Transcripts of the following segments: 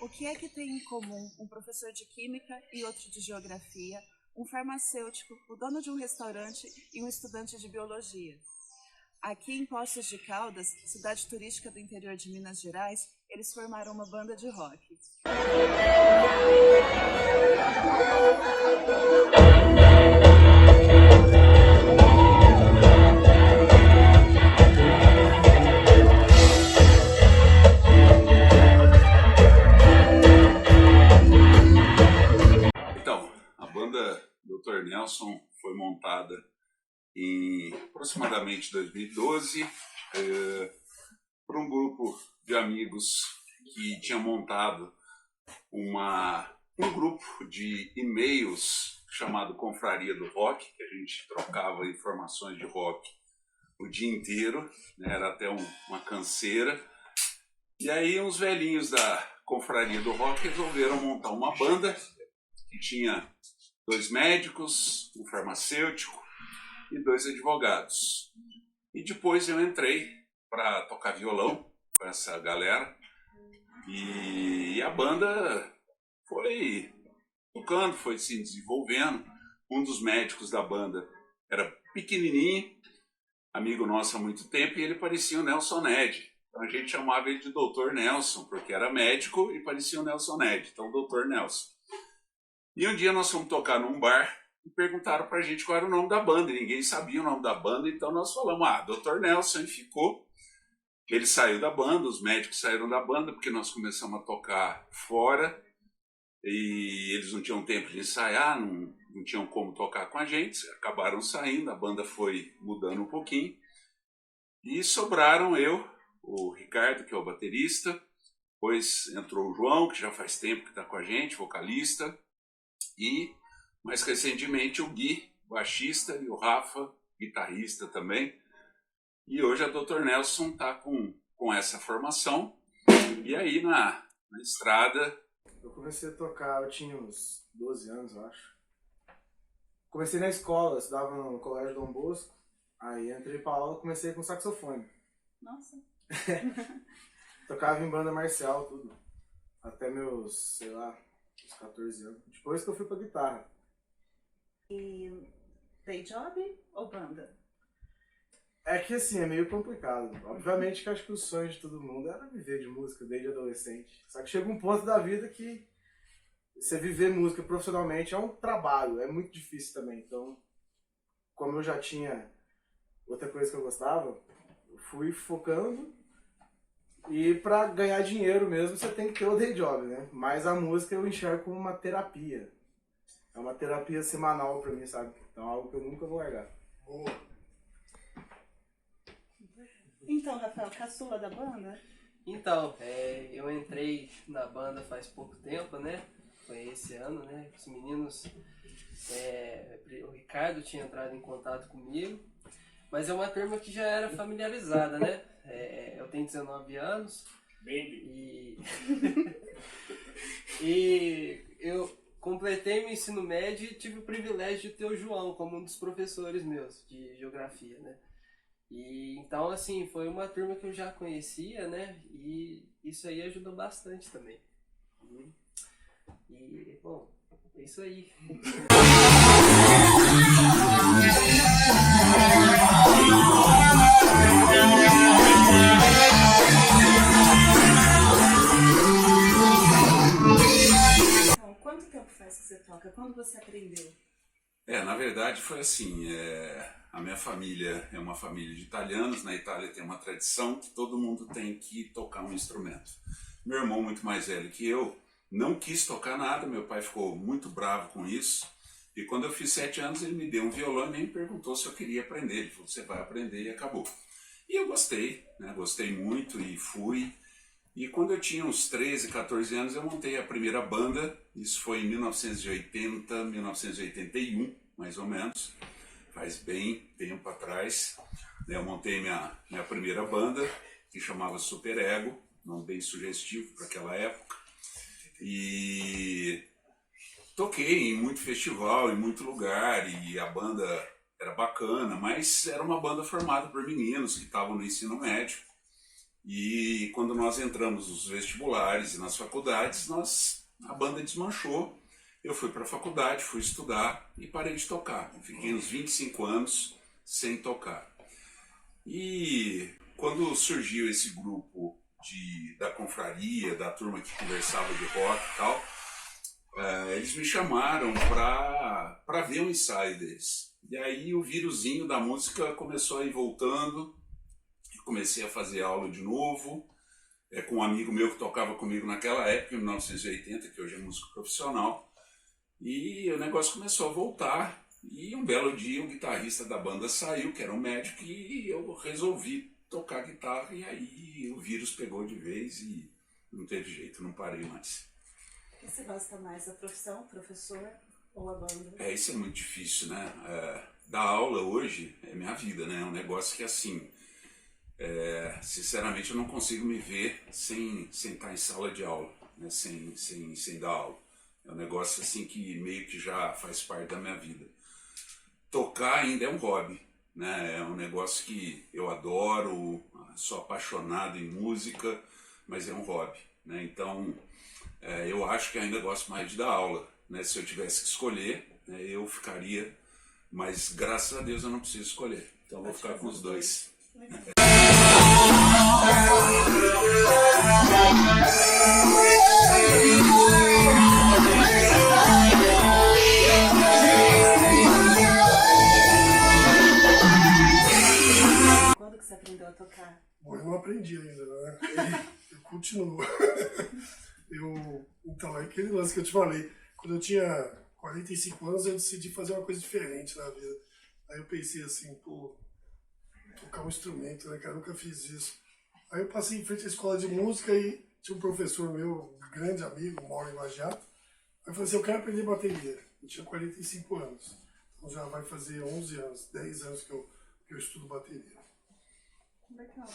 O que é que tem em comum um professor de química e outro de geografia, um farmacêutico, o dono de um restaurante e um estudante de biologia? Aqui em Poços de Caldas, cidade turística do interior de Minas Gerais, eles formaram uma banda de rock. Então, a banda Dr. Nelson foi montada em aproximadamente 2012 por um grupo de amigos que tinha montado um grupo de e-mails chamado Confraria do Rock, que a gente trocava informações de rock o dia inteiro, né? Era até uma canseira. E aí uns velhinhos da Confraria do Rock resolveram montar uma banda que tinha 2 médicos, um farmacêutico e 2 advogados. E depois eu entrei para tocar violão com essa galera e a banda foi tocando, foi se desenvolvendo. Um dos médicos da banda era pequenininho, amigo nosso há muito tempo, e ele parecia o Nelson Ned. Então a gente chamava ele de Dr. Nelson, porque era médico e parecia o Nelson Ned, então Dr. Nelson. E um dia nós fomos tocar num bar e perguntaram pra gente qual era o nome da banda, e ninguém sabia o nome da banda, então nós falamos, Dr. Nelson, e ficou. Ele saiu da banda, os médicos saíram da banda, porque nós começamos a tocar fora, e eles não tinham tempo de ensaiar, não tinham como tocar com a gente, acabaram saindo, a banda foi mudando um pouquinho, e sobraram eu, o Ricardo, que é o baterista, depois entrou o João, que já faz tempo que está com a gente, vocalista, e mais recentemente o Gui, baixista, e o Rafa, guitarrista também. E hoje a Dr. Nelson está com essa formação, e aí na estrada... Eu comecei a tocar, eu tinha uns 12 anos, eu acho. Comecei na escola, eu estudava no Colégio Dom Bosco, aí entrei pra aula e comecei com saxofone. Nossa! Tocava em banda marcial, tudo. Até meus, sei lá, uns 14 anos. Depois que eu fui pra guitarra. E day job ou banda? É que assim, é meio complicado. Obviamente que eu acho que o sonho de todo mundo era viver de música desde adolescente. Só que chega um ponto da vida que você viver música profissionalmente é um trabalho, é muito difícil também. Então, como eu já tinha outra coisa que eu gostava, eu fui focando. E pra ganhar dinheiro mesmo, você tem que ter o day job, né? Mas a música eu enxergo como uma terapia. É uma terapia semanal pra mim, sabe? Então é algo que eu nunca vou largar. Então, Rafael, caçula da banda? Então, eu entrei na banda faz pouco tempo, né? Foi esse ano, né? Os meninos, o Ricardo tinha entrado em contato comigo, mas é uma turma que já era familiarizada, né? Eu tenho 19 anos e eu completei meu ensino médio e tive o privilégio de ter o João como um dos professores meus de geografia, né? E então, assim, foi uma turma que eu já conhecia, né? E isso aí ajudou bastante também. E bom, é isso aí. Então, quanto tempo faz que você toca? Quando você aprendeu? Na verdade foi assim, a minha família é uma família de italianos, na Itália tem uma tradição que todo mundo tem que tocar um instrumento. Meu irmão, muito mais velho que eu, não quis tocar nada, meu pai ficou muito bravo com isso, e quando eu fiz 7 anos ele me deu um violão e nem me perguntou se eu queria aprender, ele falou, você vai aprender e acabou. E eu gostei, né? Gostei muito e fui. E quando eu tinha uns 13, 14 anos, eu montei a primeira banda, isso foi em 1980, 1981, mais ou menos, faz bem tempo atrás. Eu montei minha primeira banda, que chamava Super Ego, nome bem sugestivo para aquela época, e toquei em muito festival, em muito lugar, e a banda era bacana, mas era uma banda formada por meninos que estavam no ensino médio, E quando nós entramos nos vestibulares e nas faculdades, a banda desmanchou. Eu fui para a faculdade, fui estudar e parei de tocar. Fiquei uns 25 anos sem tocar. E quando surgiu esse grupo da confraria, da turma que conversava de rock e tal, eles me chamaram para ver o ensaio deles. E aí o vírusinho da música começou a ir voltando. Comecei a fazer aula de novo, com um amigo meu que tocava comigo naquela época, em 1980, que hoje é músico profissional. E o negócio começou a voltar. E um belo dia, um guitarrista da banda saiu, que era um médico, e eu resolvi tocar guitarra. E aí o vírus pegou de vez e não teve jeito, não parei mais. O que você gosta mais, a profissão, professor ou a banda? Isso é muito difícil, né? Dar aula hoje é minha vida, né? É um negócio que, assim, sinceramente, eu não consigo me ver sem estar em sala de aula, né? sem dar aula. É um negócio, assim, que meio que já faz parte da minha vida. Tocar ainda é um hobby, né? É um negócio que eu adoro, sou apaixonado em música, mas é um hobby, né? Então, eu acho que ainda gosto mais de dar aula, né? Se eu tivesse que escolher, né, eu ficaria, mas graças a Deus eu não preciso escolher, então eu vou ficar com os dois. Quando que você aprendeu a tocar? Bom, eu não aprendi ainda, né? Eu continuo. Então, é aquele lance que eu te falei. Quando eu tinha 45 anos, eu decidi fazer uma coisa diferente na vida. Aí eu pensei assim, pô, tocar um instrumento, né, cara? Eu nunca fiz isso. Aí eu passei em frente à escola de música e tinha um professor meu, um grande amigo, mora em Lajeado. Aí eu falei assim, eu quero aprender bateria. Eu tinha 45 anos. Então já vai fazer 11 anos, 10 anos que eu estudo bateria. Legal.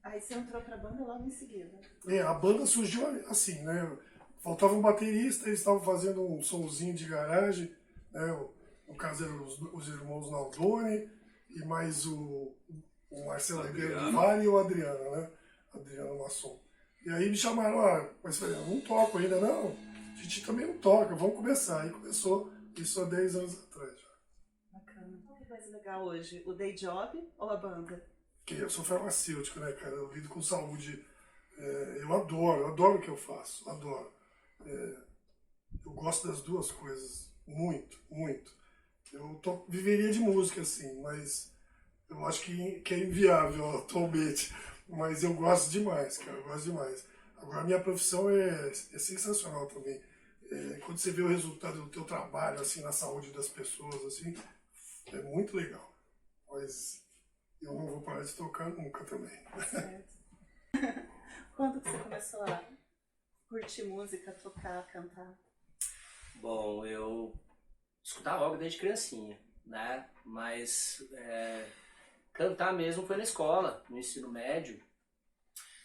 Aí você entrou pra banda logo em seguida. A banda surgiu assim, né? Faltava um baterista, eles estavam fazendo um somzinho de garagem, né? No caso eram os irmãos Naldoni e mais o Marcelo Ribeiro do Vale e o Adriano, né? Adriano Masson. E aí me chamaram, mas eu falei, eu não toco ainda, não. A gente também não toca, vamos começar. Aí começou isso há 10 anos atrás já. Bacana. O que é mais legal hoje? O day job ou a banda? Porque eu sou farmacêutico, né, cara? Eu lido com saúde. Eu adoro o que eu faço, adoro. Eu gosto das duas coisas, muito, muito. Eu viveria de música, assim, mas eu acho que é inviável atualmente. Mas eu gosto demais, cara, eu gosto demais. Agora, a minha profissão é sensacional também. Quando você vê o resultado do teu trabalho, assim, na saúde das pessoas, assim, é muito legal. Mas eu não vou parar de tocar nunca também. Certo. Quando que você começou a curtir música, tocar, cantar? Bom, eu escutava rock desde criancinha, né? Mas cantar mesmo foi na escola, no ensino médio,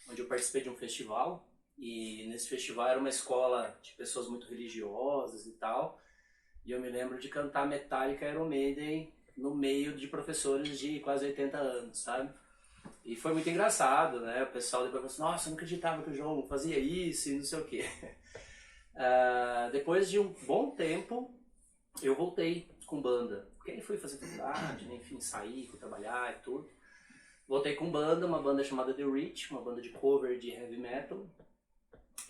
onde eu participei de um festival. E nesse festival era uma escola de pessoas muito religiosas e tal. E eu me lembro de cantar Metallica, Iron Maiden no meio de professores de quase 80 anos, sabe? E foi muito engraçado, né? O pessoal depois falou assim, nossa, eu não acreditava que o João fazia isso e não sei o quê. Depois de um bom tempo, eu voltei com banda. Porque aí fui fazer faculdade, né? Enfim, sair, fui trabalhar e tudo. Voltei com banda, uma banda chamada The Reach, uma banda de cover de heavy metal.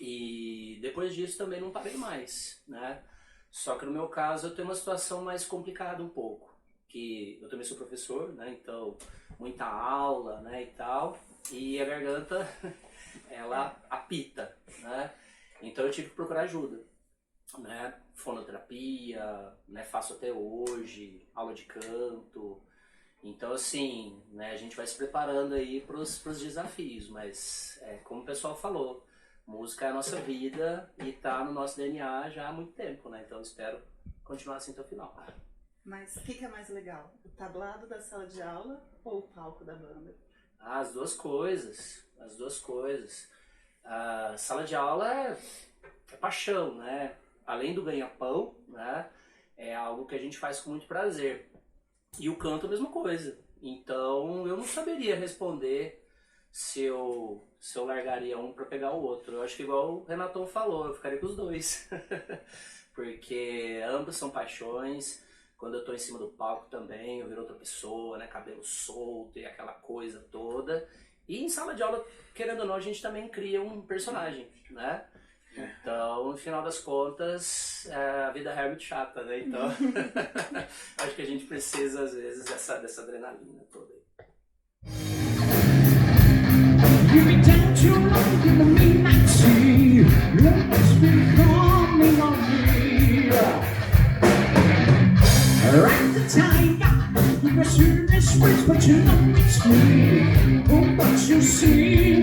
E depois disso também não parei mais, né? Só que no meu caso eu tenho uma situação mais complicada um pouco. Que eu também sou professor, né? Então muita aula, né, e tal, e a garganta ela apita, né? Então eu tive que procurar ajuda, né? Fonoterapia, né, faço até hoje, aula de canto. Então assim, né, a gente vai se preparando aí para os desafios, mas como o pessoal falou, música é a nossa vida e tá no nosso DNA já há muito tempo, né? Então eu espero continuar assim até o final. Mas o que é mais legal? O tablado da sala de aula ou o palco da banda? As duas coisas, as duas coisas. A sala de aula é paixão, né? Além do ganha-pão, né? É algo que a gente faz com muito prazer. E o canto é a mesma coisa. Então eu não saberia responder se eu largaria um pra pegar o outro. Eu acho que igual o Renatão falou, eu ficaria com os dois. Porque ambos são paixões. Quando eu tô em cima do palco também, eu viro outra pessoa, né? Cabelo solto e aquela coisa toda. E em sala de aula, querendo ou não, a gente também cria um personagem, né? Então, no final das contas, a vida é muito chata, né? Então, acho que a gente precisa, às vezes, dessa adrenalina toda aí. You've been down too long in the midnight sea. What's been coming on me? Right the time, you can see this switch, but you know it's me. Oh, but you see.